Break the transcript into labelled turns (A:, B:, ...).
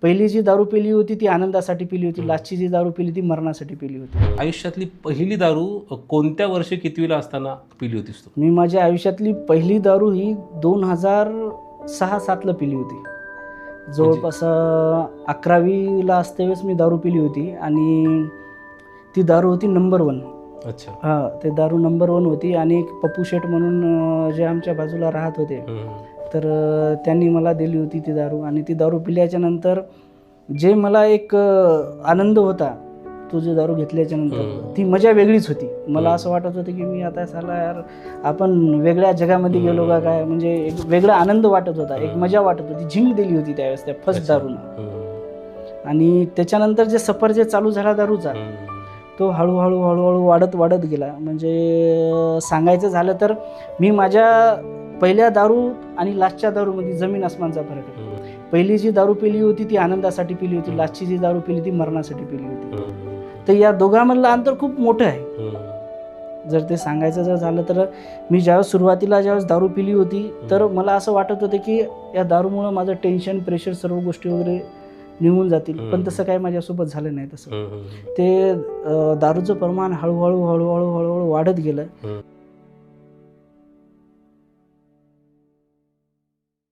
A: पहिली जी दारू पिली होती ती आनंदासाठी पिली होती, लास्टची जी दारू पिली ती मरणासाठी पिली होती.
B: आयुष्यातली पहिली दारू कोणत्या वर्षी कितवीला असताना पिली होतीस तू?
A: मी माझ्या आयुष्यातली पहिली दारू ही 2006-07ला पिली होती. जवळपास 11वीला असतेवेळेस मी दारू पिली होती आणि ती दारू होती नंबर 1.
B: अच्छा.
A: हां, ते दारू नंबर 1 होती आणि एक पप्पू शेठ म्हणून जे आमच्या बाजूला राहत होते, तर त्यांनी मला दिली होती ती दारू. आणि ती दारू पिल्याच्या नंतर जे मला एक आनंद होता, तो जो दारू घेतल्याच्या नंतर ती मजा वेगळीच होती. मला असं वाटत होतं की मी आता साला यार आपण वेगळ्या जगामध्ये गेलो का काय, म्हणजे एक वेगळा आनंद वाटत होता, एक मजा वाटत होती, झिंग दिली होती त्यावेळेस त्या फर्स्ट दारूनं. आणि त्याच्यानंतर जे सफर जे चालू झाला दारूचा, तो हळूहळू वाढत गेला. म्हणजे सांगायचं झालं तर मी माझ्या पहिल्या दारू आणि लास्टच्या दारूमध्ये जमीन आसमानचा फरक आहे. पहिली जी दारू पिली होती ती आनंदासाठी पिली होती, लास्टची जी दारू पिली ती मरणासाठी पिली होती. तर या दोघांमधलं अंतर खूप मोठं आहे. जर ते सांगायचं जर झालं तर मी ज्यावेळेस सुरुवातीला दारू पिली होती तर मला असं वाटत होतं की या दारूमुळं माझं टेन्शन, प्रेशर, सर्व गोष्टी वगैरे निघून जातील. पण तसं काही माझ्यासोबत झालं नाही. तसं ते दारूचं प्रमाण हळूहळू वाढत गेलं.